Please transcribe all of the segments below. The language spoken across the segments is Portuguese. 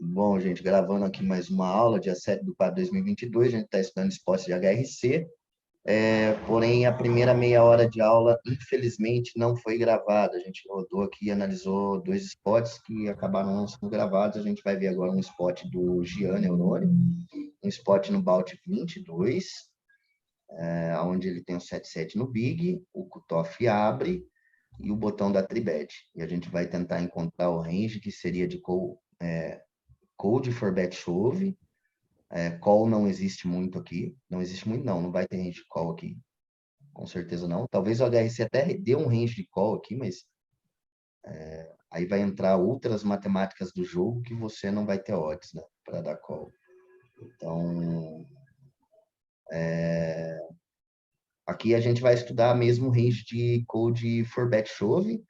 Bom, gente, gravando aqui mais uma aula, dia 7/4/2022, a gente está estudando spots de HRC, porém a primeira meia hora de aula, infelizmente, não foi gravada. A gente rodou aqui e analisou dois spots que acabaram não sendo gravados. A gente vai ver agora um spot do Gian Neurônio, um spot no Balt 22, onde ele tem o 7-7 no Big, o cutoff abre e o botão da tribet. E a gente vai tentar encontrar o range que seria de Cold for bet chove. Call não existe muito aqui. Não existe muito, não. Não vai ter range de call aqui. Com certeza não. Talvez o HRC até dê um range de call aqui, mas aí vai entrar outras matemáticas do jogo que você não vai ter odds, né? Para dar call. Então, aqui a gente vai estudar mesmo o range de Cold for bet chove.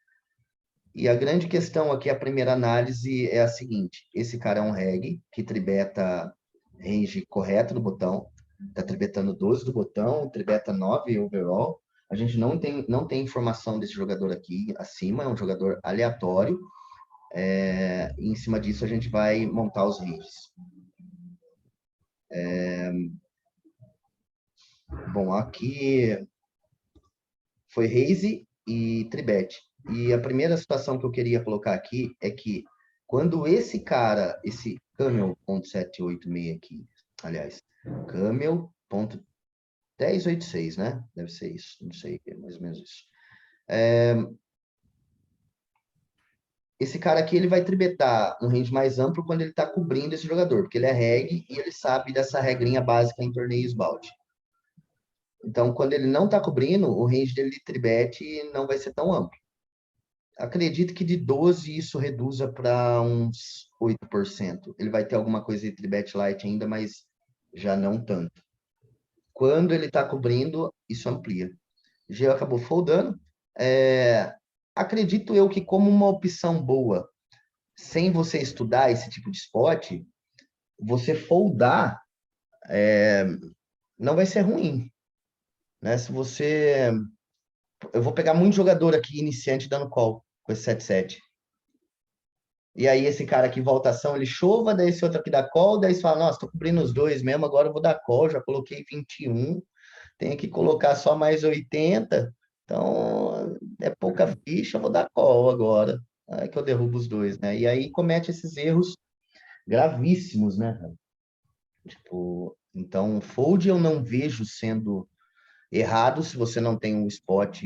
E a grande questão aqui, a primeira análise é a seguinte: esse cara é um reg que tribeta range correto do botão, está tribetando 12 do botão, tribeta 9 overall. A gente não tem informação desse jogador aqui acima, é um jogador aleatório. E em cima disso a gente vai montar os ranges. Bom, aqui foi raise e tribet. E a primeira situação que eu queria colocar aqui é que quando esse cara, esse Camel.786 aqui, aliás, Camel.1086, né? Deve ser isso, não sei, é mais ou menos isso. Esse cara aqui, ele vai tribetar um range mais amplo quando ele está cobrindo esse jogador, porque ele é reg e ele sabe dessa regrinha básica em torneios Balt. Então, quando ele não está cobrindo, o range dele de tribet não vai ser tão amplo. Acredito que de 12 isso reduza para uns 8%. Ele vai ter alguma coisa de tribet light ainda, mas já não tanto. Quando ele está cobrindo, isso amplia. Geo acabou foldando. Acredito eu que como uma opção boa, sem você estudar esse tipo de spot, você foldar não vai ser ruim. Né? Se você... Eu vou pegar muito jogador aqui, iniciante, dando call com esse 7-7. E aí esse cara aqui volta ação, ele chova, daí esse outro aqui dá call, daí você fala, nossa, tô cobrindo os dois mesmo, agora eu vou dar call, já coloquei 21, tenho que colocar só mais 80, então é pouca ficha, eu vou dar call agora. Aí que eu derrubo os dois, né? E aí comete esses erros gravíssimos, né? Tipo, então, fold eu não vejo sendo errado se você não tem um spot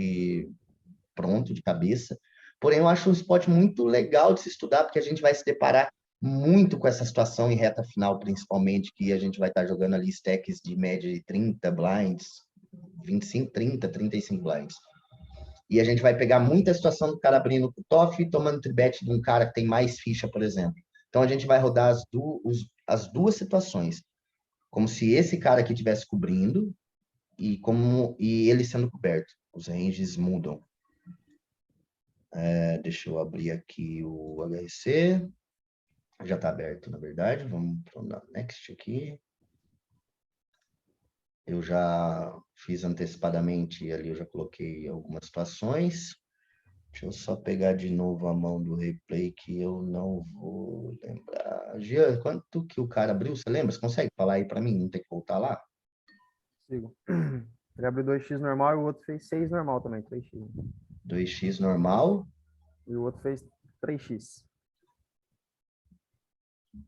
pronto de cabeça. Porém, eu acho um spot muito legal de se estudar, porque a gente vai se deparar muito com essa situação em reta final, principalmente, que a gente vai estar jogando ali stacks de média de 30 blinds, 25, 30, 35 blinds. E a gente vai pegar muita situação do cara abrindo o cutoff e tomando tribet de um cara que tem mais ficha, por exemplo. Então, a gente vai rodar as duas situações. Como se esse cara aqui estivesse cobrindo e ele sendo coberto. Os ranges mudam. Deixa eu abrir aqui o HRC. Já está aberto, na verdade. Vamos para o Next aqui. Eu já fiz antecipadamente ali, eu já coloquei algumas situações. Deixa eu só pegar de novo a mão do replay que eu não vou lembrar. Jean, quanto que o cara abriu? Você lembra? Você consegue falar aí para mim? Não tem que voltar lá? Sigo. Ele abriu 2x normal e o outro fez 6 normal também, 3x. 2x normal. E o outro fez 3x.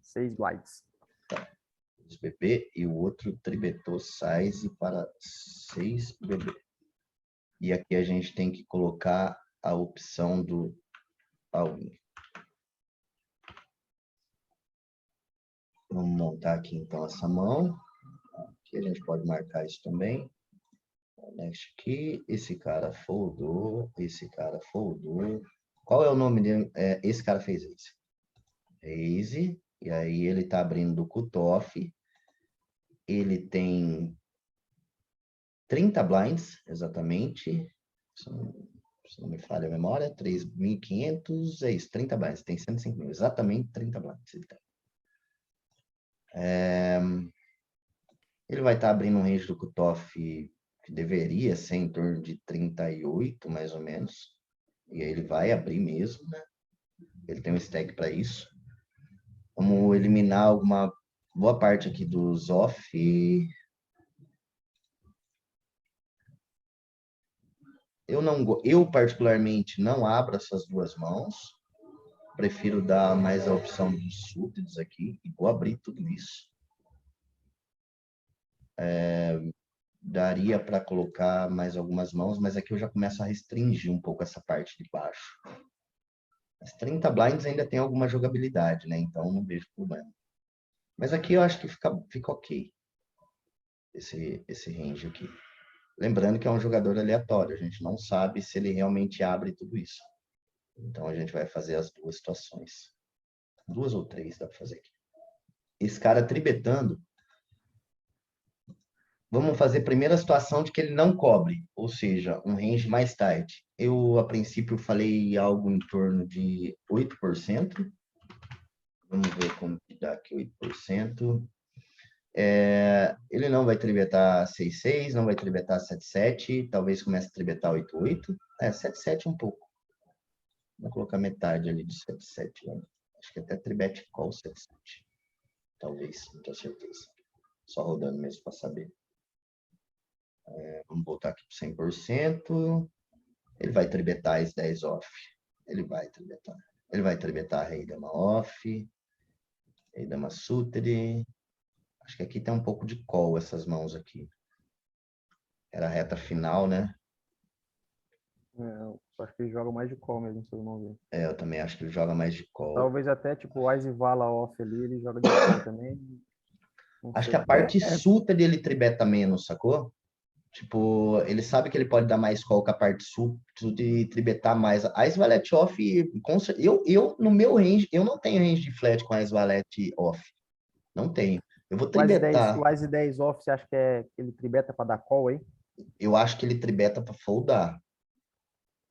6 glides. BB e o outro tribetou size para 6 BB. E aqui a gente tem que colocar a opção do all-in. Vamos montar aqui então essa mão. Aqui a gente pode marcar isso também. Next aqui, esse cara foldou, esse cara foldou. Qual é o nome dele? Esse cara fez isso. Raise, e aí ele tá abrindo do cutoff. Ele tem 30 blinds, exatamente. Se não me falha a memória, 3.500, é isso, 30 blinds. Tem 105 mil, exatamente 30 blinds. Ele vai estar abrindo um range do cutoff que deveria ser em torno de 38, mais ou menos. E aí ele vai abrir mesmo, né? Ele tem um stack para isso. Vamos eliminar alguma boa parte aqui dos off. Eu particularmente não abro essas duas mãos. Prefiro dar mais a opção dos súditos aqui e vou abrir tudo isso. Daria para colocar mais algumas mãos, mas aqui eu já começo a restringir um pouco essa parte de baixo. As 30 blinds ainda tem alguma jogabilidade, né? Então não vejo problema. Mas aqui eu acho que fica ok. Esse range aqui. Lembrando que é um jogador aleatório, a gente não sabe se ele realmente abre tudo isso. Então a gente vai fazer as duas situações. 2 ou 3 dá para fazer aqui. Esse cara tribetando, vamos fazer a primeira situação de que ele não cobre, ou seja, um range mais tight. Eu, a princípio, falei algo em torno de 8%. Vamos ver como que dá aqui 8%. Ele não vai tribetar 6,6, não vai tribetar 7,7, talvez comece a tribetar 8,8. 7,7 um pouco. Vou colocar metade ali de 7,7. Né? Acho que até tribet call 7,7. Talvez, não tenho certeza. Só rodando mesmo para saber. Vamos voltar aqui para 100%. Ele vai tribetar as 10 off. Ele vai tribetar. Ele vai tribetar rei dama off. Rei dama sutre. Acho que aqui tem um pouco de call essas mãos aqui. Era a reta final, né? Eu acho que ele joga mais de call mesmo, se eu não ver. Eu também acho que ele joga mais de call. Talvez até, tipo, o Ice Vala off ali, ele joga de call também. Não Acho sei. que a parte sulta dele tribeta menos, sacou? Tipo, ele sabe que ele pode dar mais call com a parte sul e tribetar mais. A Ice Valete off, no meu range, eu não tenho range de flat com a Ice Valete off. Não tenho. Eu vou tribetar. O Ice 10 off, você acha que ele tribeta para dar call aí? Eu acho que ele tribeta para foldar.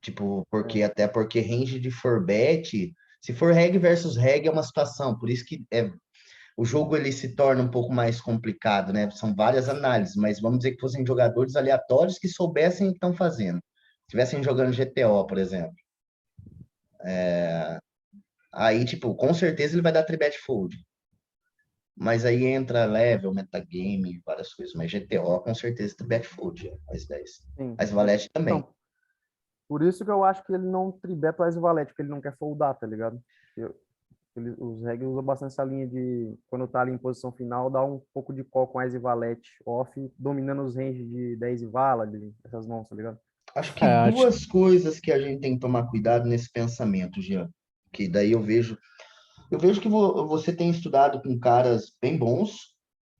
Tipo, até porque range de forbet, se for reg versus reg é uma situação, por isso que o jogo ele se torna um pouco mais complicado, né? São várias análises, mas vamos dizer que fossem jogadores aleatórios que soubessem o que estão fazendo. Estivessem jogando GTO, por exemplo. Aí, tipo, com certeza ele vai dar tribet fold. Mas aí entra level, metagame, várias coisas. Mas GTO, com certeza, tribet fold, as 10. Sim. As Valete também. Então, por isso que eu acho que ele não tribeta o Ice Valete, porque ele não quer foldar, tá ligado? Os regras usam bastante essa linha de, quando tá ali em posição final, dá um pouco de call com Ice Valete off, dominando os ranges de 10 e vala, essas mãos, tá ligado? Acho que duas coisas que a gente tem que tomar cuidado nesse pensamento, Jean. Que daí eu vejo que você tem estudado com caras bem bons,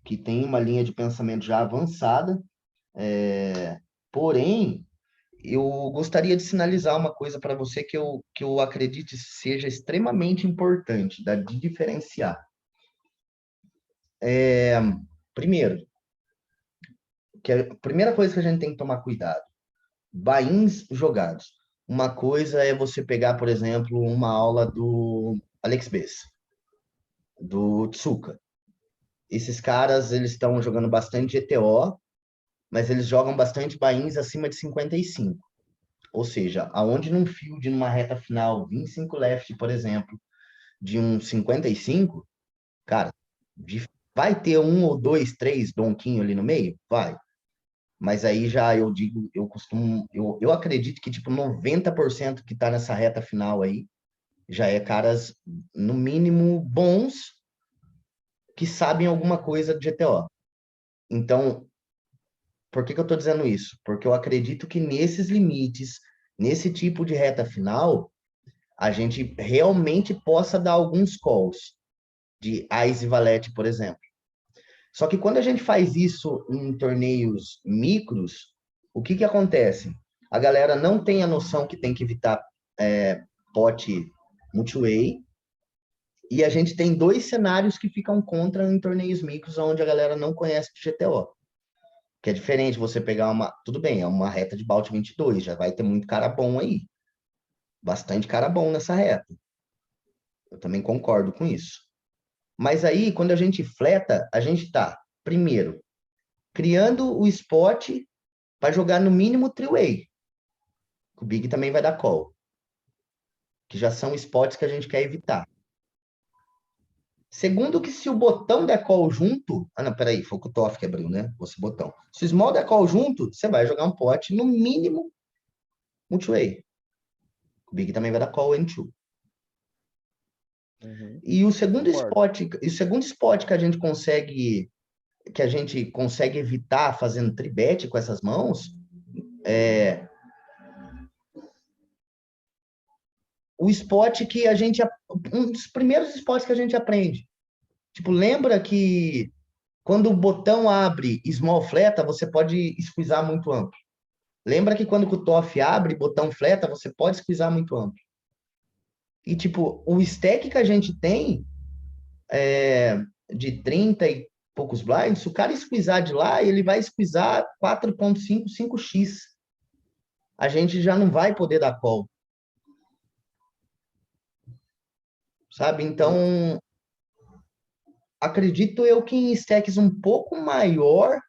que tem uma linha de pensamento já avançada, porém, eu gostaria de sinalizar uma coisa para você que eu acredite seja extremamente importante, de diferenciar. Primeiro, a primeira coisa que a gente tem que tomar cuidado, buy-ins jogados. Uma coisa é você pegar, por exemplo, uma aula do Alex Bess, do Tsuka. Esses caras, eles estão jogando bastante GTO, mas eles jogam bastante buy-ins acima de 55. Ou seja, aonde num field, numa reta final, 25 left, por exemplo, de um 55, cara, vai ter um ou dois, três donquinho ali no meio? Vai. Mas aí já eu digo, eu acredito que tipo 90% que tá nessa reta final aí já é caras, no mínimo, bons que sabem alguma coisa de GTO. Então, por que eu estou dizendo isso? Porque eu acredito que nesses limites, nesse tipo de reta final, a gente realmente possa dar alguns calls de Ice e Valete, por exemplo. Só que quando a gente faz isso em torneios micros, o que acontece? A galera não tem a noção que tem que evitar pote multi-way, e a gente tem dois cenários que ficam contra em torneios micros, onde a galera não conhece de GTO. Que é diferente você pegar uma... Tudo bem, é uma reta de Balt 22, já vai ter muito cara bom aí. Bastante cara bom nessa reta. Eu também concordo com isso. Mas aí, quando a gente fleta, a gente tá, primeiro, criando o spot para jogar no mínimo three-way. O Big também vai dar call. Que já são spots que a gente quer evitar. Segundo que se o botão der call junto... Ah, não, peraí, foi o cutoff que abriu, né? Esse botão. Se o small der call junto, você vai jogar um pot, no mínimo, multi-way. O big também vai dar call and two. Uhum. E Concordo. o segundo spot que a gente consegue evitar fazendo tribet com essas mãos é o spot que a gente um dos primeiros spots que a gente aprende. Tipo, lembra que quando o botão abre small fleta, você pode squeezar muito amplo. Lembra que quando o cutoff abre botão fleta, você pode squeezar muito amplo. E tipo, o stack que a gente tem de 30 e poucos blinds, se o cara squeezar de lá, ele vai squeezar 4.5, 5x. A gente já não vai poder dar call. Sabe? Então, acredito eu que em stacks um pouco maior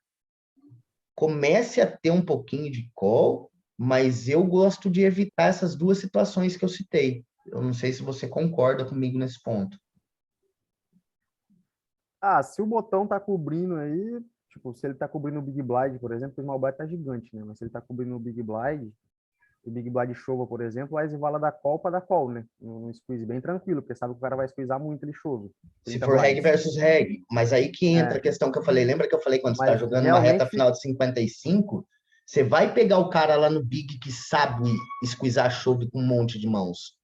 comece a ter um pouquinho de call, mas eu gosto de evitar essas duas situações que eu citei. Eu não sei se você concorda comigo nesse ponto. Ah, se o botão tá cobrindo aí, tipo, se ele tá cobrindo o Big Blind, por exemplo, o Small Blind tá gigante, né? Mas se ele tá cobrindo o Big Blind, o Big Blind chova, por exemplo, aí vala da call para dar call, né? Um squeeze bem tranquilo, porque sabe que o cara vai squeezar muito, ele chove. Se 30 for reg blinds. versus reg, mas aí que entra a É, questão que eu falei. Lembra que eu falei quando você está mas jogando uma reta realmente final de 55? Você vai pegar o cara lá no big que sabe squeezar chove com um monte de mãos,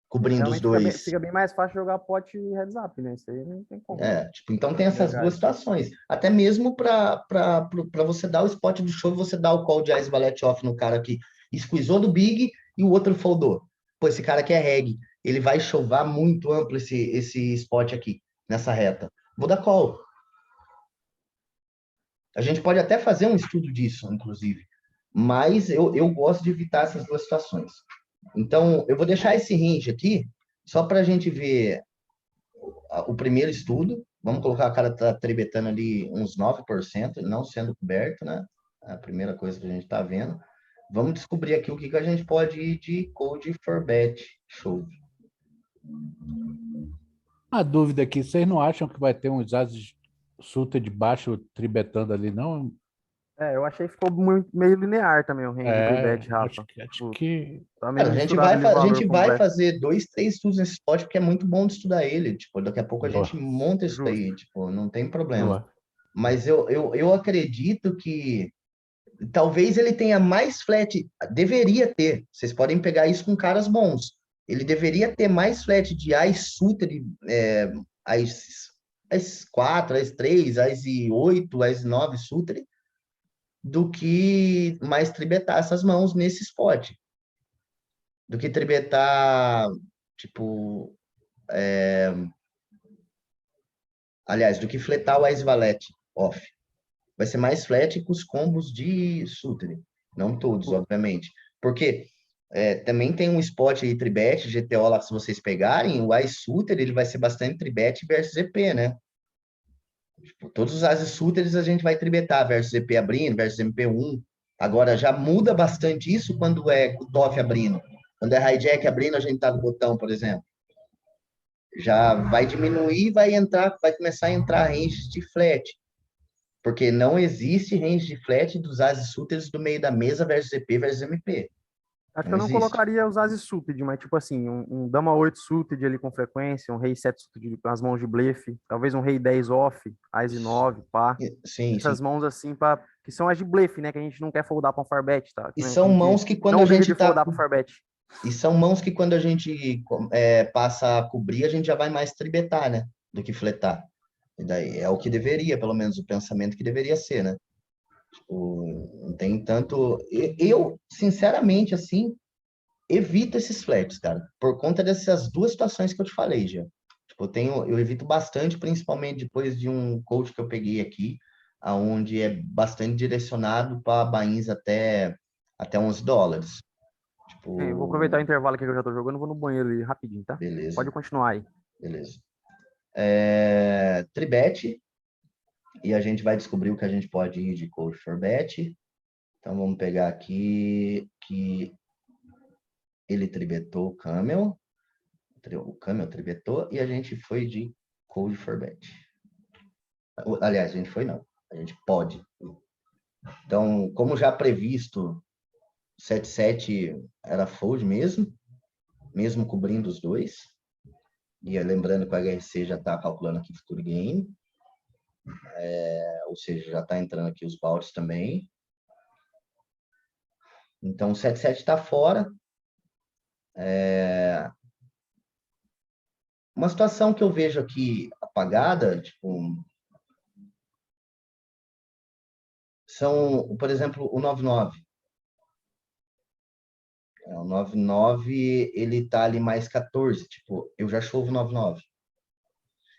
cobrindo os realmente dois. fica bem mais fácil jogar pot e heads up, né? Isso aí não tem como. Tipo, então tem essas duas Verdade. situações. Até mesmo para você dar o spot do show, você dá o call de ice valet off no cara que squeezou do big e o outro foldou. Pô, esse cara aqui é reg, ele vai chovar muito amplo esse spot aqui, nessa reta. Vou dar call. A gente pode até fazer um estudo disso, inclusive. Mas eu gosto de evitar essas duas situações. Então, eu vou deixar esse range aqui, só para a gente ver o primeiro estudo. Vamos colocar a cara tá trebetando ali uns 9%, não sendo coberto, né? É a primeira coisa que a gente está vendo. Vamos descobrir aqui o que a gente pode ir de code for bet. Show. Uma dúvida aqui, vocês não acham que vai ter uns ases sulta de baixo tribetando ali, não? É, eu achei que ficou muito, meio linear também o range de É, bet, acho Rafa. que, acho Tipo, que tá meio Cara, a gente misturado vai, ali a valor gente com vai blefe. fazer 2, 3 estudos nesse spot, porque é muito bom de estudar ele. Tipo, daqui a pouco a gente boa, monta isso Justo. daí, tipo, não tem problema. boa. Mas eu acredito que talvez ele tenha mais flat, deveria ter. Vocês podem pegar isso com caras bons. Ele deveria ter mais flat de Ice Suited, Ice 4, Ice 3, Ice 8, Ice 9 Suited, do que mais tribetar essas mãos nesse spot. Do que tribetar, tipo, aliás, do que fletar o Ice Valet off. Vai ser mais flat com os combos de Suited. Não todos, obviamente. Porque também tem um spot aí, tribet, GTO lá, se vocês pegarem, o Ice Suited, ele vai ser bastante tribet versus EP, né? Tipo, todos os Ases Suiteds a gente vai tribetar versus EP abrindo, versus MP1. Agora, já muda bastante isso quando é cutoff abrindo. Quando é hijack abrindo, a gente tá no botão, por exemplo. Já vai diminuir, vai começar a entrar range de flat. Porque não existe range de flat dos Ases Suiteds do meio da mesa versus EP versus MP. Acho que Não eu não existe. colocaria os ases suited, mas tipo assim, um dama 8 suited ali com frequência, um rei 7 suited com as mãos de blefe, talvez um rei 10 off, as 9, pá. Sim, sim. Essas mãos assim, pá, que são as de blefe, né? Que a gente não quer foldar para um farbet, tá? E Que a são gente mãos que quando não a liga gente de tá foldar para farbet. E são mãos que quando a gente passa a cobrir, a gente já vai mais tribetar, né? Do que fletar. E daí é o que deveria, pelo menos o pensamento que deveria ser, né? Tipo, não tem tanto. Eu, sinceramente, assim, evito esses flats, cara, por conta dessas duas situações que eu te falei, já. Tipo, eu evito bastante, principalmente depois de um coach que eu peguei aqui, aonde é bastante direcionado para bains até US$ 11. Eu vou aproveitar o Tipo, intervalo aqui que eu já tô jogando, vou no banheiro ali rapidinho, tá? beleza, Pode continuar aí. beleza. Tribet, e a gente vai descobrir o que a gente pode ir de Code for Bet. Então vamos pegar aqui que ele tribetou o Camel tribetou, e a gente foi de Cold for bet. Aliás, a gente foi não. A gente pode. Então, como já previsto, 7-7 era fold mesmo cobrindo os dois. E lembrando que o HRC já está calculando aqui futuro game. Ou seja, já está entrando aqui os baldes também. Então, o 7-7 está fora. Uma situação que eu vejo aqui apagada, tipo, são, por exemplo, o 9-9. O 9-9, ele tá ali mais 14. Tipo, eu já chovo 9-9.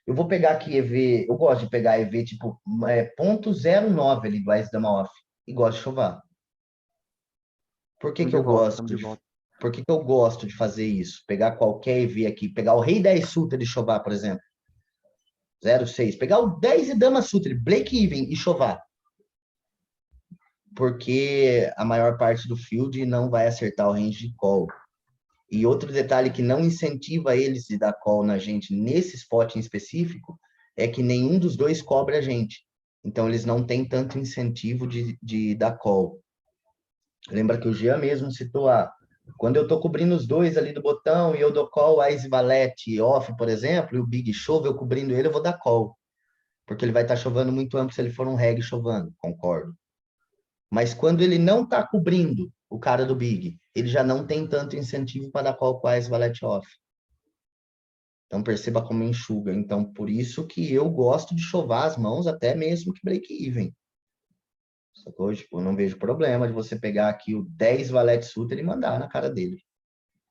Eu vou pegar aqui EV, eu gosto de pegar EV tipo 0.09 ali do Ice Dama Off e gosto de chovar. Por que que eu gosto Por que que eu gosto de fazer isso? Pegar qualquer EV aqui, pegar o Rei 10 Sutra de chovar, por exemplo. 0,6. Pegar o 10 e Dama Sutra, break even e chovar. Porque a maior parte do field não vai acertar o range de call. E outro detalhe que não incentiva eles de dar call na gente nesse spot em específico é que nenhum dos dois cobre a gente. Então, eles não têm tanto incentivo de dar call. Lembra que o Jean mesmo citou, quando eu estou cobrindo os dois ali do botão e eu dou call, Ice Valete off, por exemplo, e o Big Chove, eu cobrindo ele, eu vou dar call. Porque ele vai estar chovendo muito amplo se ele for um reg chovendo, concordo. Mas quando ele não está cobrindo o cara do Big, ele já não tem tanto incentivo para dar call com a Ice Valete off. Então, perceba como enxuga. Então, por isso que eu gosto de chovar as mãos até mesmo que break-even. Sacou? Tipo, eu não vejo problema de você pegar aqui o 10 Valete Sutra e mandar na cara dele.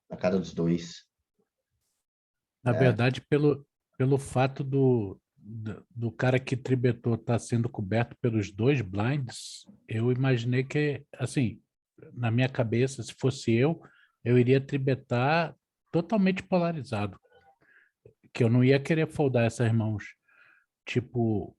Na cara dos dois. Na verdade, pelo fato do cara que tribetou estar sendo coberto pelos dois blinds, eu imaginei que, assim, na minha cabeça, se fosse eu iria tribetar totalmente polarizado. Que eu não ia querer foldar essas mãos, tipo,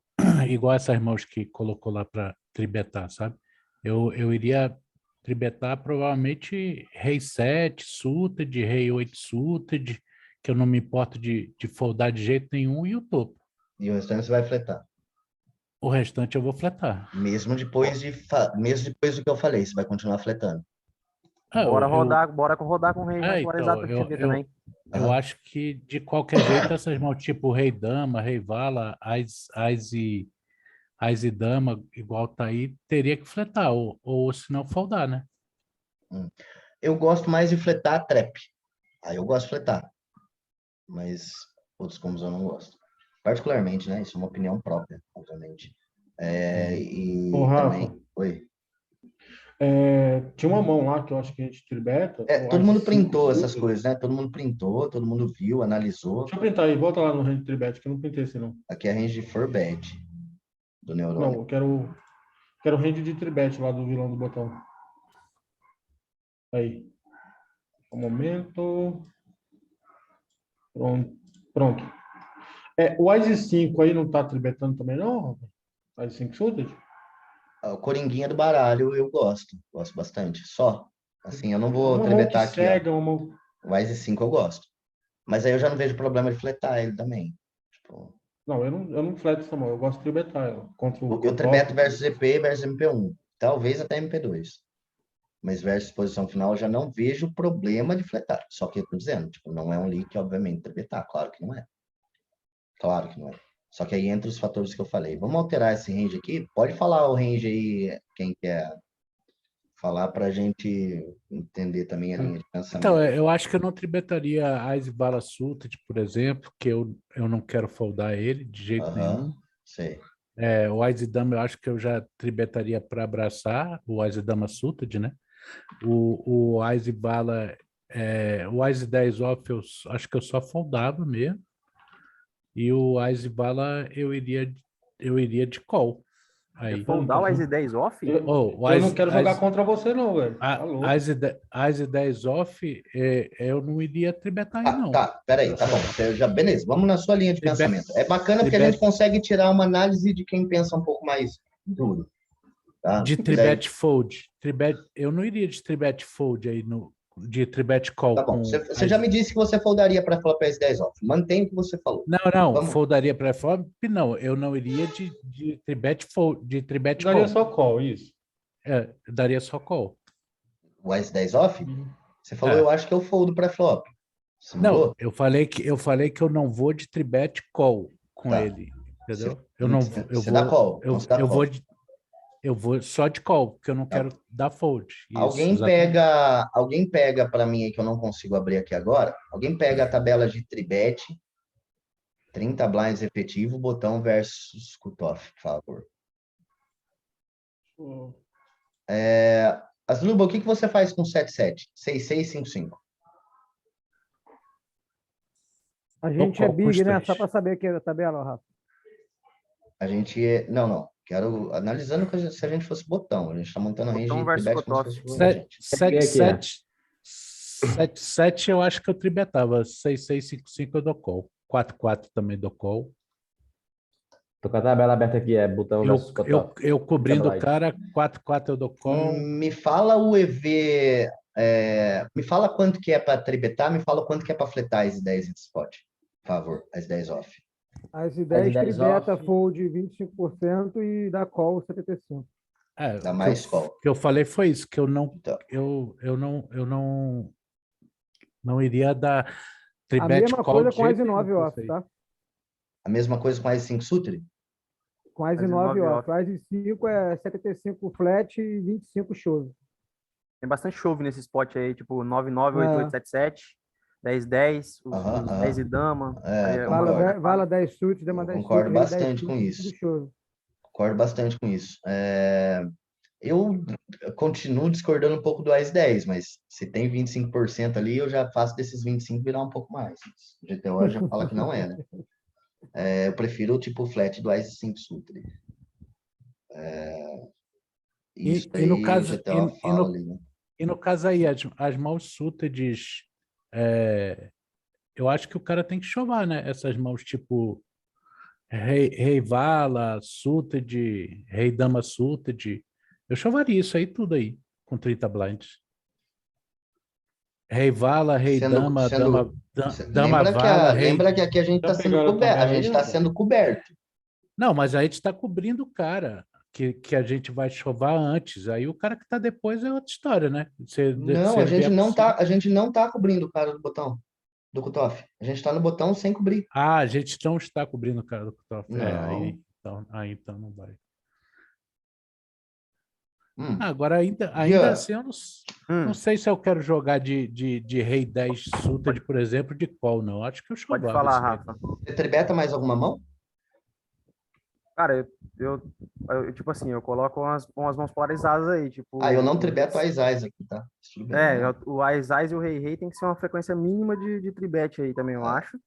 igual essas mãos que colocou lá para tribetar, sabe? Eu iria tribetar provavelmente rei 7 suited, rei 8 suited, que eu não me importo de foldar de jeito nenhum, e o topo. E o restante você vai fletar. O restante eu vou fletar. Mesmo depois do que eu falei, você vai continuar fletando. Bora rodar com o range mais polarizado pra gente ver também. Eu acho que, de qualquer jeito, essas mãos tipo Rei Dama, Rei Vala, Ás e Dama, igual tá aí, teria que fletar, ou se não, foldar, né? Eu gosto mais de fletar trap. Aí eu gosto de fletar. Mas outros combos eu não gosto. Particularmente, né? Isso é uma opinião própria, obviamente. E Rafa, também... Oi. tinha uma mão lá que eu acho que a gente tribeta. Todo mundo printou essas coisas, né? Todo mundo printou, todo mundo viu, analisou. Deixa eu printar aí, volta lá no range de tribet, que eu não printei esse não. Aqui é a range de Forbet do Neurônio. Não, eu quero o range de tribet lá do vilão do botão. Aí. Um momento. Pronto. O Ice 5 aí não tá tribetando também não, Rafa? Ice 5 suited? O Coringuinha do baralho eu gosto bastante. Só. Assim, eu não vou Uma mão trebetar que aqui, cega, uma mão... O Ice 5 eu gosto. Mas aí eu já não vejo problema de fletar ele também. Tipo, Não, eu não fleto essa mão, eu gosto de tribetar ela. Contra o eu trebeto versus EP e versus MP1. Talvez até MP2. Mas versus posição final eu já não vejo problema de fletar. Só que eu tô dizendo, tipo, não é um leak, obviamente, trebetar. Claro que não é. Claro que não é. Só que aí entra os fatores que eu falei. Vamos alterar esse range aqui? Pode falar o range aí, quem quer falar para a gente entender também a linha de pensamento. Então, eu acho que eu não tribetaria Ás e Vala Suited, por exemplo, que eu não quero foldar ele de jeito nenhum. Sei. O Ás e Dama eu acho que eu já tribetaria para abraçar o Ás e Dama Suited, né? O Ás e Vala, o Ás e 10 off eu acho que eu só foldava mesmo. E o Ás e Vala eu iria de call. Aí. Foldar o Ice 10 off? Eu não quero jogar contra você não, velho. Tá louco. Ás e 10 off, eu não iria tribetar aí, não. Tá, peraí, tá bom. Beleza, vamos na sua linha de pensamento. É bacana porque a gente consegue tirar uma análise de quem pensa um pouco mais duro. Tá? De tribet fold. Eu não iria de tribet fold aí de tribet call Tá bom. com Você já me disse que você foldaria para flop S10 off. Mantém o que você falou. Não, Vamos. foldaria para flop, não. Eu não iria de tribet fold, de tribet Daria call. só call, isso. Eu daria só call. O S10 off? Você falou, É. eu acho que eu foldo para flop. Você Não, mudou? eu falei que eu não vou de tribet call com Tá. ele, entendeu? Você dá call. Então você dá call. Eu vou só de call, porque eu não Tá. quero dar fold. Isso, Alguém exatamente. pega para mim aí que eu não consigo abrir aqui agora. Alguém pega a tabela de tribet, 30 blinds efetivo, botão versus cutoff, por favor. Asdrubal, o que você faz com 7-7? 6-6, 5-5. A gente qual é big, com né? os Só três? para saber aqui a tabela, Rafa. A gente. Não. Quero. Analisando se a gente fosse botão. A gente está montando a range Botão de versus tribet como se cutoff. fosse gente. 7-7 eu acho que eu tribetava. 6-6, 5-5 eu dou call. 4-4 também dou call. Tô com a tabela aberta aqui, é botão versus cutoff. Eu cobrindo o Blind. cara, 4-4 eu dou call. Me fala o EV. Me fala quanto que é para tribetar, me fala quanto que é para fletar as 10 em spot. Por favor, as 10 off. As ideias ideias tribeta off. fold 25% e dá call 75%. Dá mais call. O que eu falei foi isso, que eu não, Então. não iria dar A tribet mesma call coisa de com as jeito nenhum, i9 off, isso aí. tá? A mesma coisa com as 5 sutre? Com as As i9 i9 off. As i5 é 75 flat e 25 show. Tem bastante chove nesse spot aí, tipo 99, 8877, 1010, os Aham. 10 e dama. Aí é concordo. uma- Vala 10 suits, dama Eu 10 concordo suits, rei 10 bastante com suits, isso. tudo show. Concordo bastante com isso. Eu continuo discordando um pouco do AIS 10, mas se tem 25% ali, eu já faço desses 25 virar um pouco mais. O GTO já fala que não é, né? Eu prefiro o tipo flat do AIS 5 Sutre. Isso E no daí caso, o GTO fala ali, né? e no caso aí, as mãos suited, eu acho que o cara tem que chovar, né? Essas mãos tipo Rei Vala, suited, Rei Dama suited. Eu chovaria isso aí tudo aí, com 30 blinds. Rei Vala, Rei Dama, Dama Vala, Rei... Lembra que aqui a gente está Já sendo pegaram a coberto. A tabela gente aí, está Rafa? sendo coberto. Não, mas aí a gente está cobrindo o cara, que a gente vai chovar antes. Aí o cara que está depois é outra história, né? Não, a gente não tá cobrindo o cara do botão, do cutoff. A gente está no botão sem cobrir. Ah, a gente não está cobrindo o cara do cutoff. Não. Então não vai. Hum. Agora, ainda Jean. assim, eu não sei se eu quero jogar de Rei 10 suited, por exemplo, de call, não. Acho que eu Pode chovava falar, isso aí. Rafa. Você tribeta mais alguma mão? Cara, eu, tipo assim, eu coloco umas mãos polarizadas aí, tipo... Eu não tribeto as AIS aqui, tá? Tudo bem, né? O Ais e o Rei tem que ser uma frequência mínima de tribet aí também, eu acho.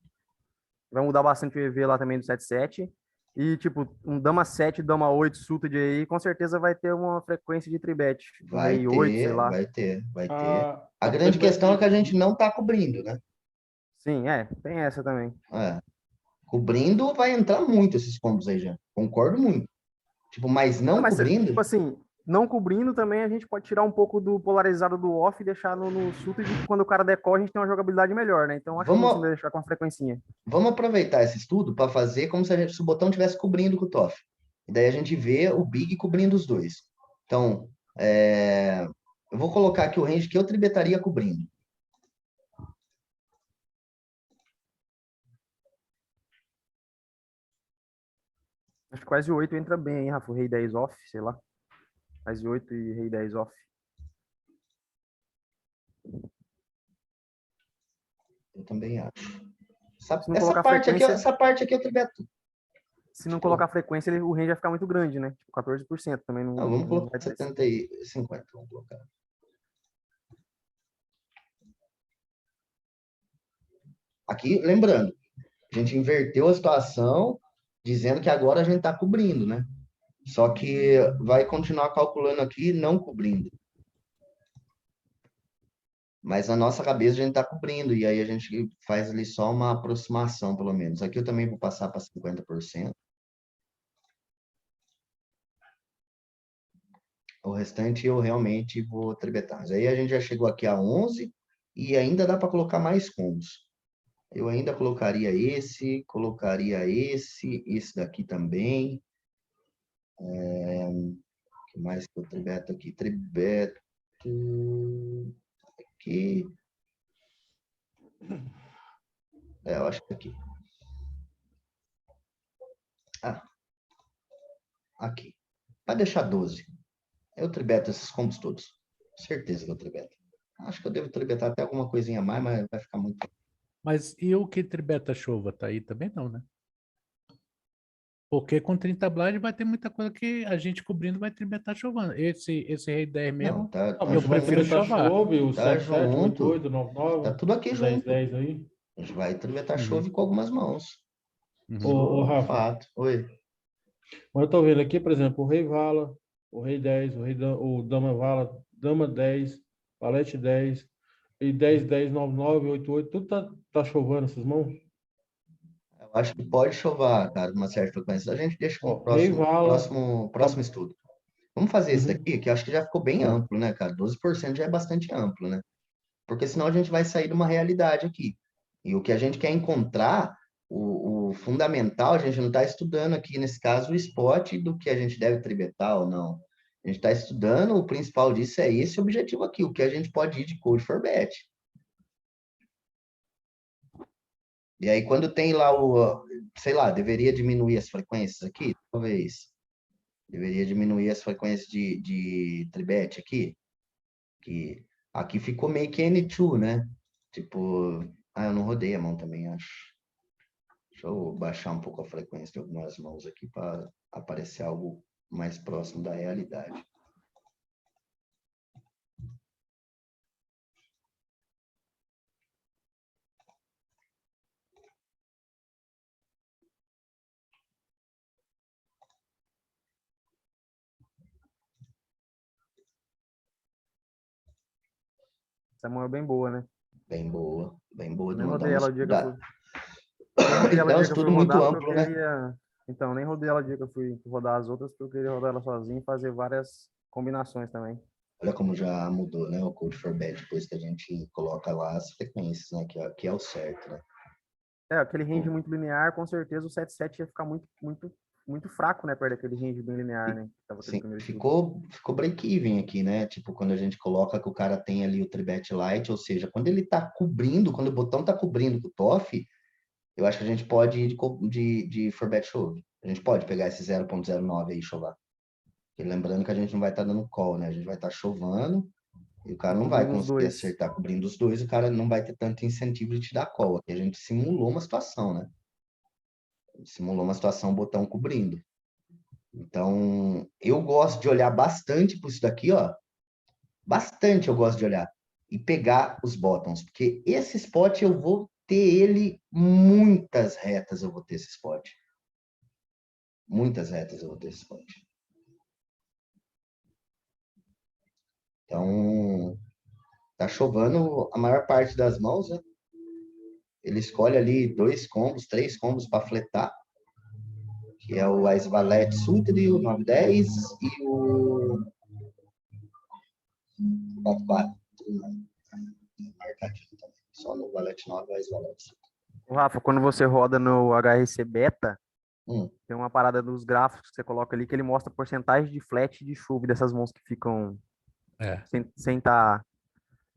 Vai mudar bastante o EV lá também do 7-7. E, tipo, um Dama 7, Dama 8, suited aí, com certeza vai ter uma frequência de tribet. Vai Rei 8, sei lá. vai ter. A A grande tribet- questão é que a gente não tá cobrindo, né? Sim, tem essa também. Cobrindo vai entrar muito esses combos aí, já. Concordo muito. Tipo, mas não Mas, cobrindo, tipo assim, não cobrindo também, a gente pode tirar um pouco do polarizado do off e deixar no suited, que quando o cara decola, a gente tem uma jogabilidade melhor, né? Então, acho que você vai deixar com a frequencinha. vamos aproveitar esse estudo para fazer como se o botão estivesse cobrindo o cutoff. E daí a gente vê o big cobrindo os dois. Então, eu vou colocar aqui o range que eu tribetaria cobrindo. Acho que quase 8 entra bem, hein, Rafa? O Rei 10 off, sei lá. Quase 8 e Rei 10 off. Eu também acho. Se não colocar frequência- Essa parte aqui eu tribeto. Se não colocar frequência, o range vai ficar muito grande, né? Tipo, 14% também não. Não, vamos não colocar vai ter. 70 e 50. Vamos colocar. Aqui, lembrando, a gente inverteu a situação dizendo que agora a gente está cobrindo, né? Só que vai continuar calculando aqui não cobrindo. Mas na nossa cabeça a gente está cobrindo, e aí a gente faz ali só uma aproximação, pelo menos. Aqui eu também vou passar para 50%. O restante eu realmente vou tribetar. Mas aí a gente já chegou aqui a 11 e ainda dá para colocar mais combos. Eu ainda colocaria esse daqui também. O que mais que eu tribeto aqui? Tribeto aqui. Eu acho que aqui. Ah, aqui. Vai deixar 12. Eu tribeto esses combos todos. Certeza que eu tribeto. Acho que eu devo tribetar até alguma coisinha a mais, mas vai ficar muito. Mas e o que tribeta chuva? Tá aí também não, né? Porque com 30 blind vai ter muita coisa que a gente cobrindo vai tribetar chovando. Esse rei 10 Não, mesmo, tá, Ah, tá mas eu você vai prefiro junto. tribetar chovar. chove, o Tá 77, o junto. 88, o Tá 99, tudo aqui o junto. 1010 aí. A gente vai tribetar Uhum. chove com algumas mãos. Uhum. Ô, Rafa, Fato. Oi. mas eu tô vendo aqui, por exemplo, o rei vala, o rei 10, o dama vala, dama 10, valete 10, e 10, 10, 9, 9, 8, 8, tudo tá chovendo essas mãos? Eu acho que pode chover, cara, uma certa frequência. A gente deixa no Ó, rei vala, próximo estudo. Vamos fazer esse uhum, daqui, que eu acho que já ficou bem tá. amplo, né, cara? 12% já é bastante amplo, né? Porque senão a gente vai sair de uma realidade aqui. E o que a gente quer encontrar, o fundamental, a gente não está estudando aqui, nesse caso, o spot do que a gente deve tribetar ou não. A gente está estudando, o principal disso é esse objetivo aqui, o que a gente pode ir de code for bet. E aí, quando tem lá sei lá, deveria diminuir as frequências aqui, talvez. Deveria diminuir as frequências de tribet aqui, que aqui ficou meio que N2, né? Tipo, eu não rodei a mão também, acho. Deixa eu baixar um pouco a frequência de algumas mãos aqui para aparecer algo mais próximo da realidade. Essa mão é bem boa, né? Bem boa de Nem mandar rodei um ela o dia que eu estudar. fui. Nem rodei ela É o um dia que eu fui estudo muito rodar, porque eu amplo, né? queria. Então, nem rodei ela o dia que eu fui rodar as outras, porque eu queria rodar ela sozinho e fazer várias combinações também. Olha como já mudou, né? O Code for Bet, depois que a gente coloca lá as frequências, né? Que é o certo, né? É, aquele range muito linear, com certeza o 7-7 ia ficar muito fraco, né? Perto daquele range bem linear, né? Que tava aquele Sim, primeiro estudo. ficou break-even aqui, né? Tipo, quando a gente coloca que o cara tem ali o tribet light, ou seja, quando ele tá cobrindo, quando o botão tá cobrindo com o TOF, eu acho que a gente pode ir de for bet shove. A gente pode pegar esse 0,09 aí e chovar. E lembrando que a gente não vai estar dando call, né? A gente vai estar chovando e o cara não vai Cobrindo os conseguir dois. acertar cobrindo os dois, o cara não vai ter tanto incentivo de te dar call. Aqui a gente simulou uma situação, né? Simulou uma situação, botão cobrindo. Então, eu gosto de olhar bastante para isso daqui, ó. Bastante eu gosto de olhar. E pegar os bottoms. Porque esse spot eu vou ter ele muitas retas, eu vou ter esse spot. Muitas retas eu vou ter esse spot. Então, tá chovendo a maior parte das mãos, né? Ele escolhe ali 2 combos, 3 combos para fletar, que é o Ice Valete Suited, o 910 e o 44. Marcadinho também. Só no Valete 9 e o Ice Valete. O Rafa, quando você roda no HRC Beta, Hum, tem uma parada dos gráficos que você coloca ali que ele mostra a porcentagem de flat e de chuva dessas mãos que ficam É. sem tá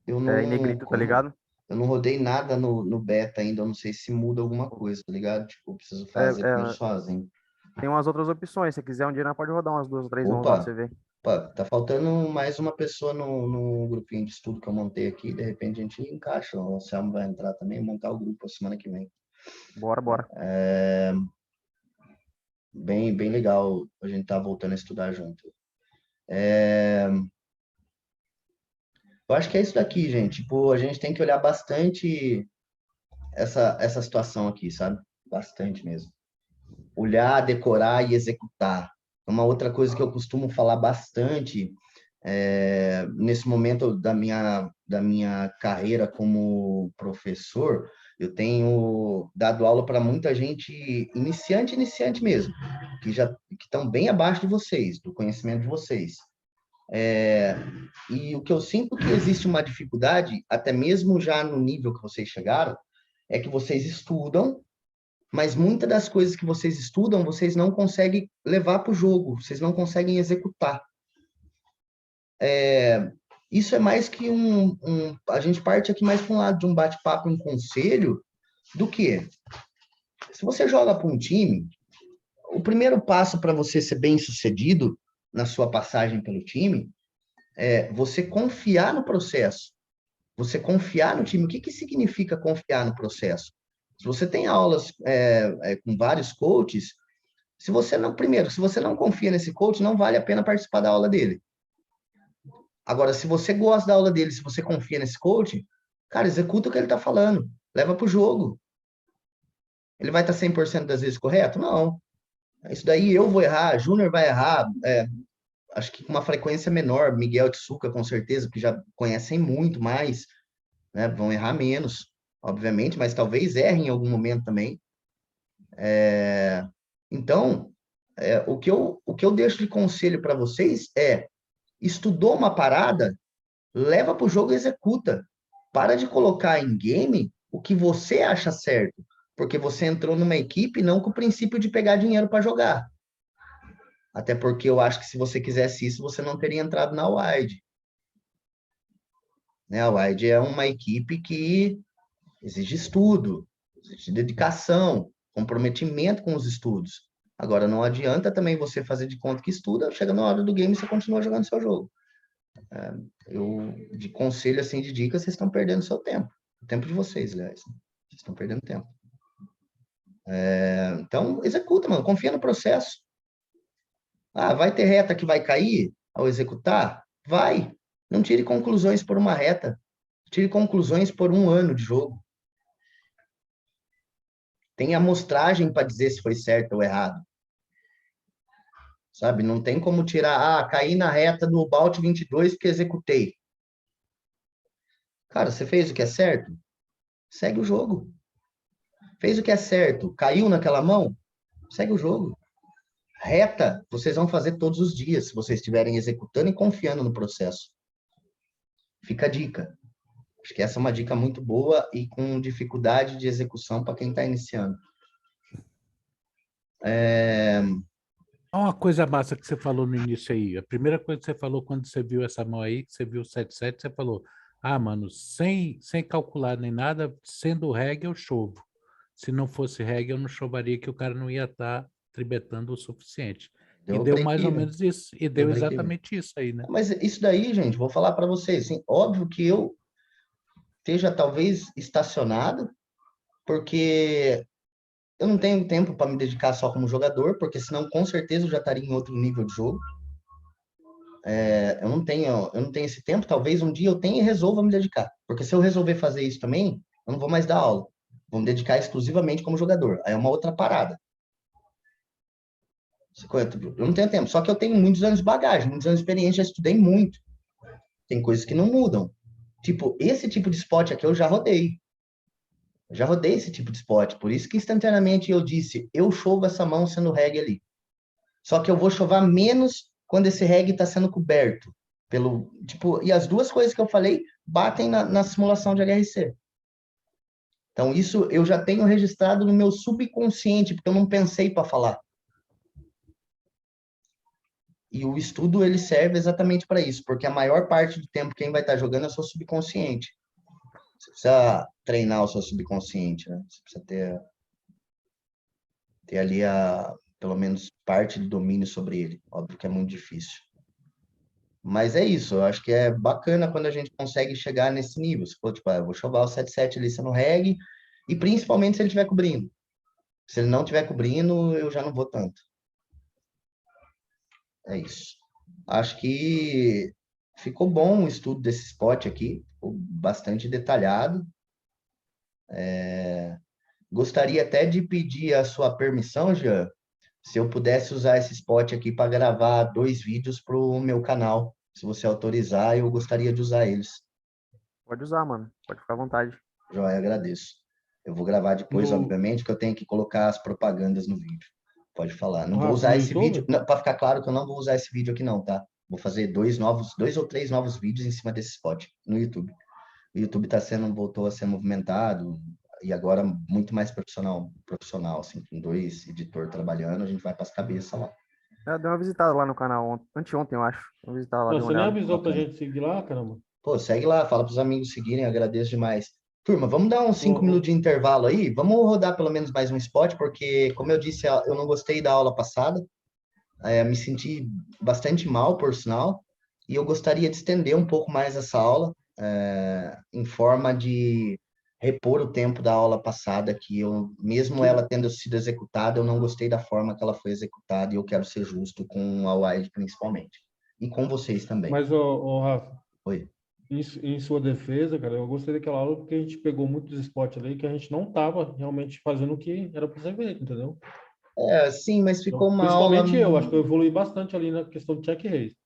eu em não, negrito, tá como, ligado? eu não rodei nada no beta ainda, eu não sei se muda alguma coisa, tá ligado? Tipo, eu preciso É, fazer primeiro é, sozinho. tem umas outras opções. Se você quiser, um dia nós pode rodar umas 2 ou 3 mãos lá pra Opa, você ver. opa, tá faltando mais uma pessoa no grupinho de estudo que eu montei aqui, de repente a gente encaixa, o Selmo vai entrar também, montar o grupo a semana que vem. Bora, bora. Bem legal a gente tá voltando a estudar junto. Eu acho que é isso daqui, gente. Tipo, a gente tem que olhar bastante essa situação aqui, sabe? Bastante mesmo. Olhar, decorar e executar. Uma outra coisa que eu costumo falar bastante nesse momento da minha carreira como professor, eu tenho dado aula para muita gente iniciante mesmo, que estão bem abaixo de vocês, do conhecimento de vocês. E o que eu sinto que existe uma dificuldade, até mesmo já no nível que vocês chegaram, é que vocês estudam, mas muitas das coisas que vocês estudam, vocês não conseguem levar para o jogo, vocês não conseguem executar. Isso é mais que a gente parte aqui mais para um lado de um bate-papo, um conselho, do que se você joga para um time, o primeiro passo para você ser bem-sucedido na sua passagem pelo time é você confiar no processo, você confiar no time. O que significa confiar no processo? Se você tem aulas com vários coaches, se você não confia nesse coach, não vale a pena participar da aula dele. Agora, se você gosta da aula dele, se você confia nesse coach, cara, executa o que ele está falando, leva para o jogo. Ele vai estar 100% das vezes correto? Não. Isso daí eu vou errar, Júnior vai errar, acho que com uma frequência menor, Miguel Tsuka, com certeza, que já conhecem muito mais, né? Vão errar menos, obviamente, mas talvez errem em algum momento também. Então, o que eu deixo de conselho para vocês é, estudou uma parada, leva para o jogo e executa. Para de colocar em game o que você acha certo, porque você entrou numa equipe não com o princípio de pegar dinheiro para jogar. Até porque eu acho que se você quisesse isso, você não teria entrado na Wide. Né? A Wide é uma equipe que exige estudo, exige dedicação, comprometimento com os estudos. Agora, não adianta também você fazer de conta que estuda, chega na hora do game e você continua jogando seu jogo. De conselho, assim, de dica, vocês estão perdendo seu tempo. O tempo de vocês, aliás. Vocês estão perdendo tempo. Então, executa, mano. Confia no processo. Vai ter reta que vai cair ao executar? Vai. Não tire conclusões por uma reta. Tire conclusões por um ano de jogo. Tem amostragem para dizer se foi certo ou errado. Sabe? Não tem como tirar, caí na reta do Balt 22 porque executei. Cara, você fez o que é certo? Segue o jogo. Fez o que é certo? Caiu naquela mão? Segue o jogo. Reta, vocês vão fazer todos os dias, se vocês estiverem executando e confiando no processo. Fica a dica. Acho que essa é uma dica muito boa e com dificuldade de execução para quem está iniciando. Uma coisa massa que você falou no início aí. A primeira coisa que você falou quando você viu essa mão aí, que você viu o 7-7, você falou, mano, sem calcular nem nada, sendo reggae eu chovo. Se não fosse reggae, eu não chovaria, que o cara não ia estar tribetando o suficiente. E deu mais ou menos isso. E deu exatamente isso aí, né? Mas isso daí, gente, vou falar para vocês. Assim, óbvio que eu esteja talvez estacionado, porque eu não tenho tempo para me dedicar só como jogador, porque senão com certeza eu já estaria em outro nível de jogo. Eu não tenho esse tempo. Talvez um dia eu tenha e resolva me dedicar. Porque se eu resolver fazer isso também, eu não vou mais dar aula. Vou me dedicar exclusivamente como jogador. Aí é uma outra parada. Eu não tenho tempo. Só que eu tenho muitos anos de bagagem, muitos anos de experiência, já estudei muito. Tem coisas que não mudam. Tipo, esse tipo de spot aqui eu já rodei. Eu já rodei esse tipo de spot. Por isso que instantaneamente eu disse, eu chovo essa mão sendo reggae ali. Só que eu vou chovar menos quando esse reggae está sendo coberto. E as duas coisas que eu falei batem na simulação de HRC. Então, isso eu já tenho registrado no meu subconsciente, porque eu não pensei para falar. E o estudo, ele serve exatamente para isso, porque a maior parte do tempo quem vai estar jogando é o seu subconsciente. Você precisa treinar o seu subconsciente, né? Você precisa ter ali pelo menos parte de domínio sobre ele. Óbvio que é muito difícil. Mas é isso, eu acho que é bacana quando a gente consegue chegar nesse nível. Se for, tipo, eu vou chover o 7-7 ali sendo reggae, e principalmente se ele estiver cobrindo. Se ele não estiver cobrindo, eu já não vou tanto. É isso. Acho que ficou bom o estudo desse spot aqui, ficou bastante detalhado. Gostaria até de pedir a sua permissão, Jean, se eu pudesse usar esse spot aqui para gravar 2 vídeos para o meu canal. Se você autorizar, eu gostaria de usar eles. Pode usar, mano. Pode ficar à vontade. Joia, agradeço. Eu vou gravar depois, obviamente, que eu tenho que colocar as propagandas no vídeo. Pode falar. Não vou usar esse vídeo, para ficar claro que eu não vou usar esse vídeo aqui não, tá? Vou fazer 2 ou 3 novos vídeos em cima desse spot no YouTube. O YouTube voltou a ser movimentado e agora muito mais profissional, assim, com 2 editores trabalhando, a gente vai para as cabeças lá. Eu dei uma visitada lá no canal anteontem, eu acho. Uma visitada lá, Não, dei uma você nem olhada. avisou pra Bacana. gente seguir lá, caramba. Pô, segue lá, fala para os amigos seguirem, agradeço demais. Turma, vamos dar uns 5 Ô, minutos de intervalo aí? Vamos rodar pelo menos mais um spot, porque, como eu disse, eu não gostei da aula passada, me senti bastante mal, por sinal, e eu gostaria de estender um pouco mais essa aula, em forma de repor o tempo da aula passada, que eu, mesmo ela tendo sido executada, eu não gostei da forma que ela foi executada, e eu quero ser justo com a Wide principalmente. E com vocês também. mas, ô, Rafa, Oi. em sua defesa, cara, eu gostei daquela aula porque a gente pegou muitos spots ali que a gente não tava realmente fazendo o que era para ser feito, entendeu? Sim, mas ficou Então, uma aula. principalmente eu, acho que eu evoluí bastante ali na questão de check raise.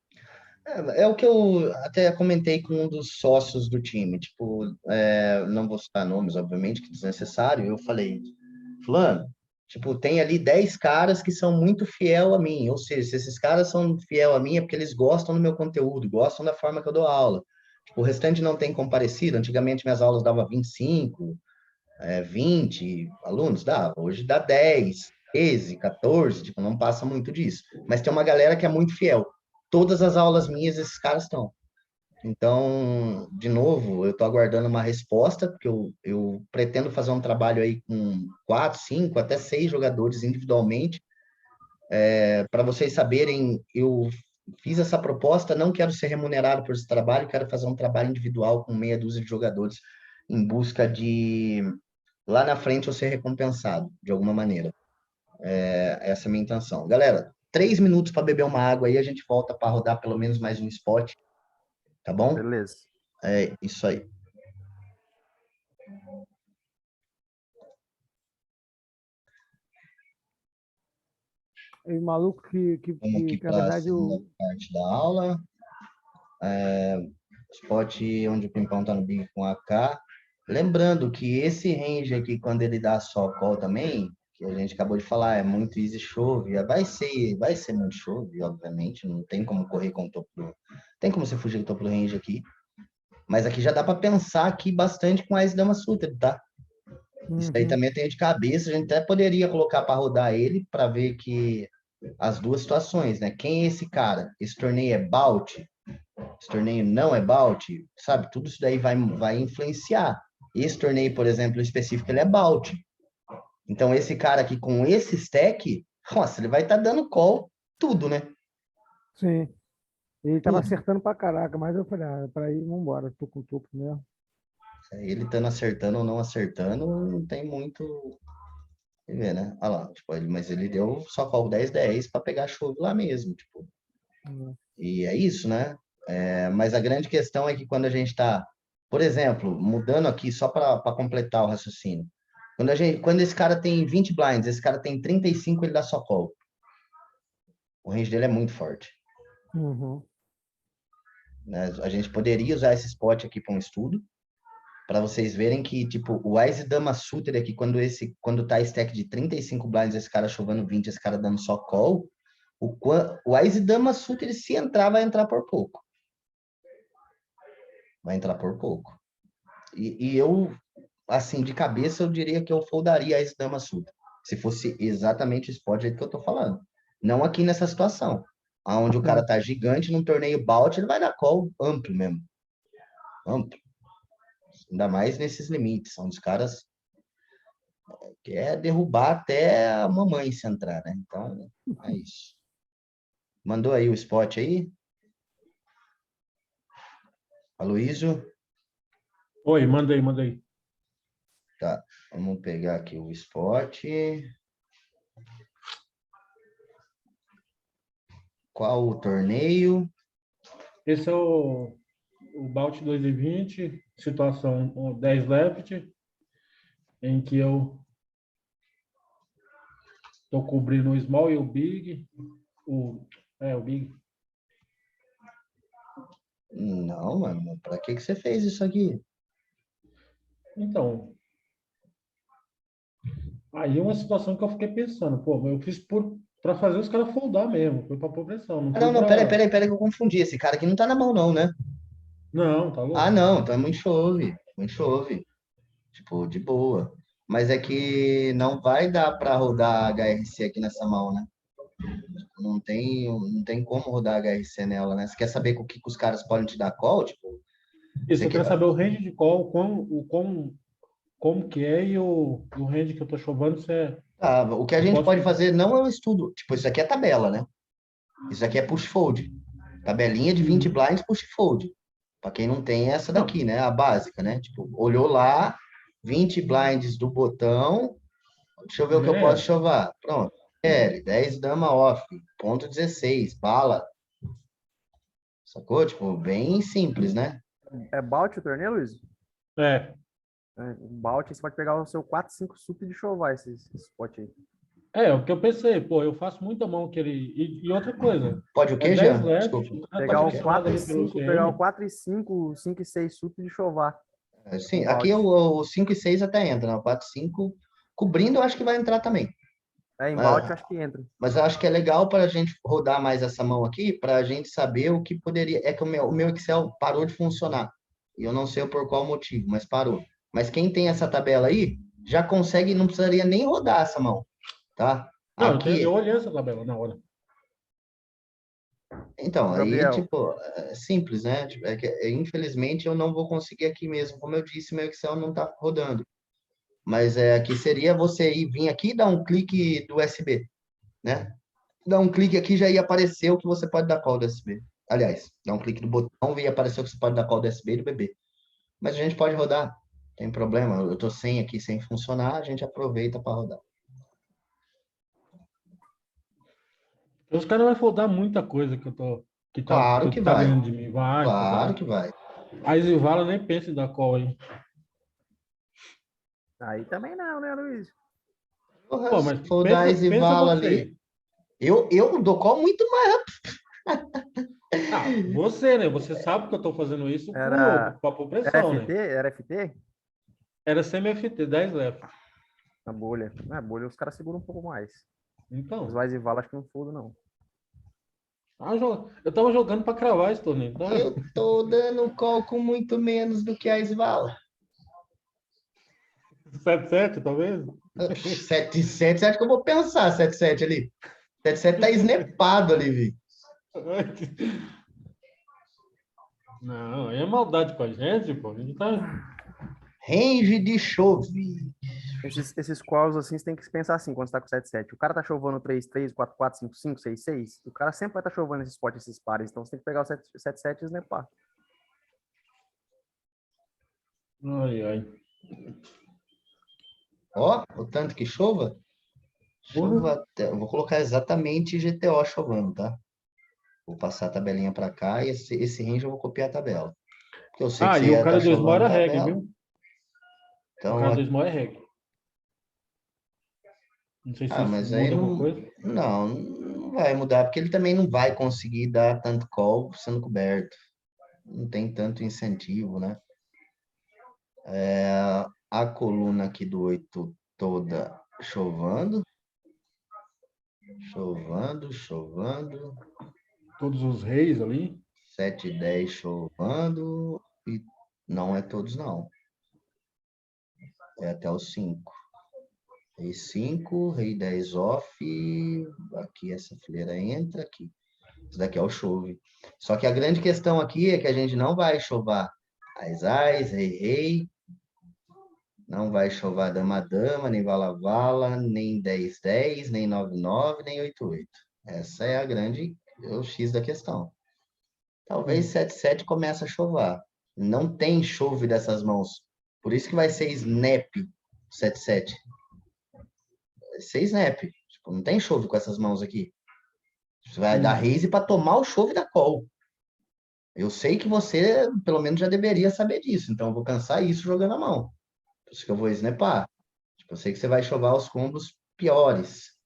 É o que eu até comentei com um dos sócios do time, tipo, não vou citar nomes, obviamente, que é desnecessário. Eu falei, fulano, tipo, tem ali 10 caras que são muito fiel a mim, ou seja, se esses caras são fiel a mim é porque eles gostam do meu conteúdo, gostam da forma que eu dou aula. Tipo, o restante não tem comparecido. Antigamente minhas aulas dava 25, 20 alunos, dava. Hoje dá 10, 13, 14, tipo, não passa muito disso. Mas tem uma galera que é muito fiel. Todas as aulas minhas, esses caras estão. Então, de novo, eu estou aguardando uma resposta, porque eu pretendo fazer um trabalho aí com 4, 5, até 6 jogadores individualmente. Para vocês saberem, eu fiz essa proposta, não quero ser remunerado por esse trabalho, quero fazer um trabalho individual com meia dúzia de jogadores em busca de, lá na frente, eu ser recompensado, de alguma maneira. Essa é a minha intenção. Galera, 3 minutos para beber uma água aí, a gente volta para rodar pelo menos mais um spot, tá bom? Beleza. É isso aí. E o maluco Vamos aqui que na para a verdade, segunda parte da aula. Spot onde o Pimpão está no Big com AK. Lembrando que esse range aqui, quando ele dá só call também, que a gente acabou de falar, é muito easy chove, vai ser muito chove, obviamente, não tem como correr com o topo tem como você fugir do topo do range aqui, mas aqui já dá para pensar aqui bastante com a Ice Dama Suited, tá? Isso aí também eu tenho de cabeça, a gente até poderia colocar para rodar ele, para ver que as duas situações, né? Quem é esse cara? Esse torneio é bout? Esse torneio não é bout? Sabe? Tudo isso daí vai influenciar. Esse torneio, por exemplo, específico, ele é bout. Então, esse cara aqui com esse stack, nossa, ele vai estar dando call tudo, né? sim, ele tava Tudo. acertando pra caraca, mas eu falei, para ir, vambora, tô com o topo mesmo. Ele estando acertando ou não acertando, não tem muito a ver, né? Olha lá, tipo, mas ele deu só call 10-10 para pegar chove lá mesmo, tipo. E é isso, né? Mas a grande questão é que quando a gente está, por exemplo, mudando aqui só para completar o raciocínio, quando esse cara tem 20 blinds, esse cara tem 35, ele dá só call. O range dele é muito forte. Uhum. Né? A gente poderia usar esse spot aqui para um estudo, para vocês verem que, tipo, o Wise Dama Suited aqui, quando tá stack de 35 blinds, esse cara chovendo 20, esse cara dando só call, o Wise Dama Suited, se entrar, vai entrar por pouco. Vai entrar por pouco. E eu, assim, de cabeça, eu diria que eu foldaria esse Dama Suited, se fosse exatamente o spot que eu tô falando. Não aqui nessa situação, onde o cara tá gigante num torneio bout, ele vai dar call amplo mesmo. Amplo. Ainda mais nesses limites, são os caras quer derrubar até a mamãe se entrar, né? Então, é isso. Mandou aí o spot aí? Aloysio? Oi, mandei. Tá, vamos pegar aqui o spot. Qual o torneio? Esse é o Bout 2020, situação 10 left, em que eu tô cobrindo o small e o big, o big. Não, mano, pra que você fez isso aqui? Então, aí é uma situação que eu fiquei pensando, pô, eu fiz por pra fazer os caras foldar mesmo. Foi pra pôr pressão, não Ah, foi não, não, pra... peraí, que eu confundi. Esse cara aqui não tá na mão, não, né? Não, tá Ah, louco. não, então é muito chove. Muito chove. Tipo, de boa. Mas é que não vai dar para rodar HRC aqui nessa mão, né? Não tem como rodar HRC nela, né? Você quer saber o que que os caras podem te dar call? Tipo, Isso, você eu quer... quero saber o range de call, como que é e o range que eu tô chovando, se é... Ah, o que a Eu gente posso... pode fazer não é um estudo. Tipo, isso aqui é tabela, né? Isso aqui é push fold. Tabelinha de 20 Uhum. blinds push fold. Para quem não tem essa daqui, Não, né? A básica, né? Tipo, olhou lá, 20 blinds do botão. Deixa eu ver o que eu posso é, chovar. Pronto. L, 10 dama off, ponto 16, bala. Sacou? Tipo, bem simples, né? É bout o torneio, Luiz? é, É, bout, você pode pegar o seu 4-5 sup de chovar esse spot aí. o que eu pensei, pô, eu faço muita mão que ele... E outra coisa, Pode o é quê, 10 Jean? left, Desculpa. o cara tá Pegar Pode o o quê? fixado 4 e ali pelo 5, pegar o CM. 4 e 5, 5 e 6 sup de chovar. Sim, No aqui bout. o 5 e 6 até entra, né? O 4 e 5 cobrindo eu acho que vai entrar também. É, em bout eu Mas, acho que entra. mas eu acho que é legal para a gente rodar mais essa mão aqui, para a gente saber o que poderia. É que o meu Excel parou de funcionar. E eu não sei por qual motivo, mas parou. Mas quem tem essa tabela aí, já consegue, não precisaria nem rodar essa mão, tá? Não, eu Aqui, olhei essa tabela na hora. então, Ô, aí, Gabriel, tipo, é simples, né? Tipo, infelizmente eu não vou conseguir aqui mesmo. Como eu disse, meu Excel não tá rodando. Mas aqui seria você vir aqui e dar um clique do USB, né? Dar um clique aqui já ia aparecer o que você pode dar call do USB. Aliás, dar um clique no botão e ia aparecer o que você pode dar call do USB e do BB. Mas a gente pode rodar, não tem problema. Eu tô sem aqui, sem funcionar, a gente aproveita para rodar. Os caras vão foldar muita coisa Claro que que tá vai, ganhando de mim. Vai claro foldar. que vai. A Zivala nem pensa em dar call, hein? aí também não, né, Luiz? Porra, Pô, se mas for dar esse pensa vala ali, você. eu dou call muito mais. Ah, você, né? Você sabe que eu tô fazendo isso Era, pra pôr era pressão, FT? né? Era FT? Era semi-FT, 10 left. Na bolha. Na bolha os caras seguram um pouco mais. Os Então, mais e vala acho que não foda, não. eu tava jogando pra cravar esse torneio. Então, Eu tô dando call com muito menos do que a Svala. 7-7, talvez? 7-7, você acha que eu vou pensar 7-7 ali? 7-7 tá snapado ali, Vi. Não, aí é maldade com a gente, pô. A gente tá... Range de chove. Esses calls, assim, você tem que pensar assim, quando você tá com 7-7. O cara tá chovando 3-3, 4-4, 5-5, 6-6. O cara sempre vai estar chovando esses spot, esses pares. Então você tem que pegar o 7-7 e snapar. Ai, ai. Ó, o tanto que chova. Porra. Chova até. Eu vou colocar exatamente GTO chovendo, tá? Vou passar a tabelinha para cá e esse range eu vou copiar a tabela. Porque eu sei que Ah, você e o ia estar cara do Small chovendo era reggae, tabela. viu? O Então, cara do Small é reggae. Não sei se isso mas aí muda alguma não, coisa. não vai mudar, porque ele também não vai conseguir dar tanto call sendo coberto. Não tem tanto incentivo, né? A coluna aqui do 8 toda chovando, chovando, chovando. Todos os reis ali. 7 e 10 chovando. E não é todos, não. É até os 5. Rei 5, rei 10 off. Aqui essa fileira entra aqui. Isso daqui é o chove. Só que a grande questão aqui é que a gente não vai chovar as, rei, não vai chover dama-dama, nem vala-vala, nem 10-10, nem 9-9, nem 8-8. Essa é o X da questão. Talvez 7-7 comece a chover. Não tem chove dessas mãos. Por isso que vai ser snap 7-7. Vai ser snap. Tipo, não tem chove com essas mãos aqui. Você vai dar raise para tomar o chove da call. Eu sei que você, pelo menos, já deveria saber disso. Então, eu vou cansar isso jogando a mão. Por isso que eu vou snapar. Tipo, eu sei que você vai chover os combos piores.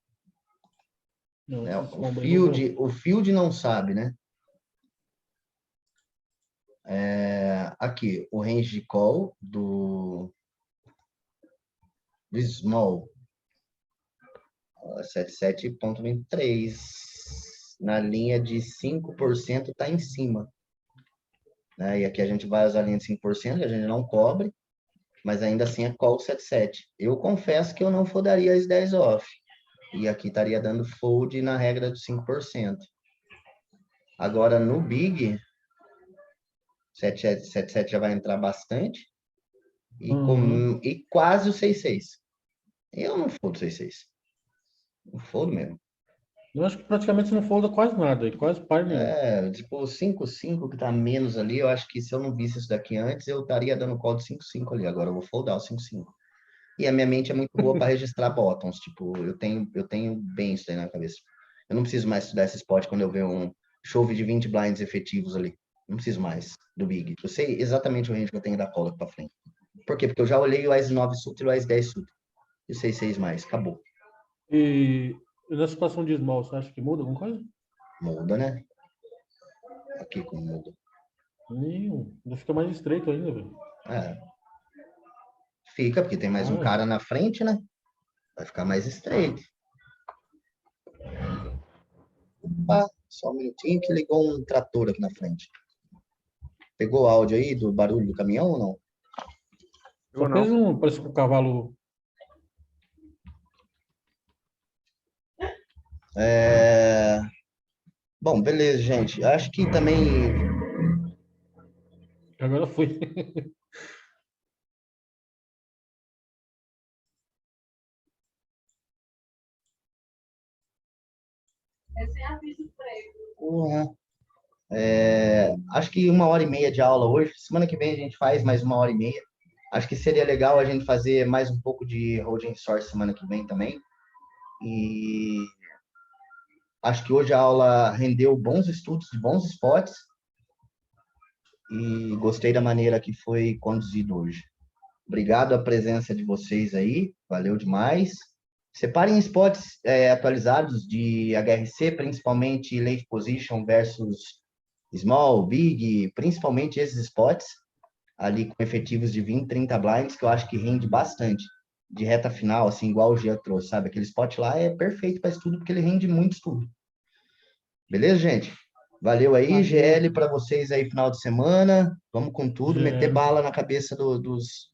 Não, Né? esses combos aí não vou. O field não sabe, né? Aqui, o range de call do small. 77,23. Na linha de 5% está em cima. Né? E aqui a gente vai usar a linha de 5%, que a gente não cobre, mas ainda assim é call 77. Eu confesso que eu não foldaria as 10 off. E aqui estaria dando fold na regra dos 5%. Agora no Big, 77 já vai entrar bastante. E quase o 66. Eu não foldo 66. Não foldo mesmo. Eu acho que praticamente você não folda quase nada, e quase par nenhum. Tipo, o 5,5 que tá menos ali, eu acho que se eu não visse isso daqui antes, eu estaria dando call de 5,5 ali. Agora eu vou foldar o 5,5. E a minha mente é muito boa para registrar bottoms. Tipo, eu tenho bem isso aí na cabeça. Eu não preciso mais estudar esse spot quando eu ver um chove de 20 blinds efetivos ali. Não preciso mais do Big. Eu sei exatamente o range que eu tenho da cola para frente. Por quê? Porque eu já olhei o As 9 suit e o As 10 suit. E o 6 mais. Acabou. E na situação de small, você acha que muda alguma coisa? Muda, né? Aqui como muda. Nenhum. Ainda fica mais estreito ainda, velho. Fica, porque tem mais um cara na frente, né? Vai ficar mais estreito. Opa, só um minutinho que ligou um trator aqui na frente. Pegou o áudio aí do barulho do caminhão ou não? Só fez parece que o cavalo. Bom, beleza, gente. Acho que também Agora foi. Porra. Acho que 1h30 de aula hoje. Semana que vem a gente faz mais 1h30. Acho que seria legal a gente fazer mais um pouco de holding source semana que vem também. E acho que hoje a aula rendeu bons estudos de bons spots. E gostei da maneira que foi conduzido hoje. Obrigado a presença de vocês aí. Valeu demais. Separem spots atualizados de HRC, principalmente late position versus small, big, principalmente esses spots, ali com efetivos de 20, 30 blinds, que eu acho que rende bastante. De reta final, assim, igual o Jean trouxe, sabe? Aquele spot lá é perfeito para estudo, porque ele rende muito estudo. Beleza, gente? Valeu aí, GL para vocês aí final de semana. Vamos com tudo, meter bala na cabeça dos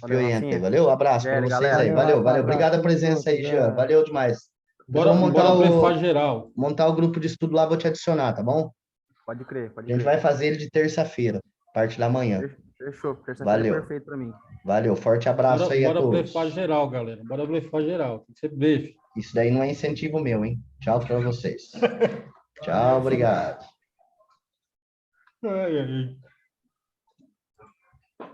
pioientes aí. Valeu? Abraço para GL, vocês galera. aí. Valeu, valeu. Abraço, Obrigado a tamo presença junto, aí, Jean. já. Valeu demais. Depois Bora, vamos bora blefar geral. montar o grupo de estudo lá, vou te adicionar, tá bom? Pode crer, pode A gente crer. vai fazer ele de terça-feira, parte da manhã. Fechou. Terça-feira é Valeu. perfeito pra mim. Valeu, forte abraço aí a Bora todos. blefar geral, galera. Bora blefar geral. Tem que ser blefe. Isso daí não é incentivo meu, hein? Tchau para vocês. Tchau, obrigado. Ai, ai.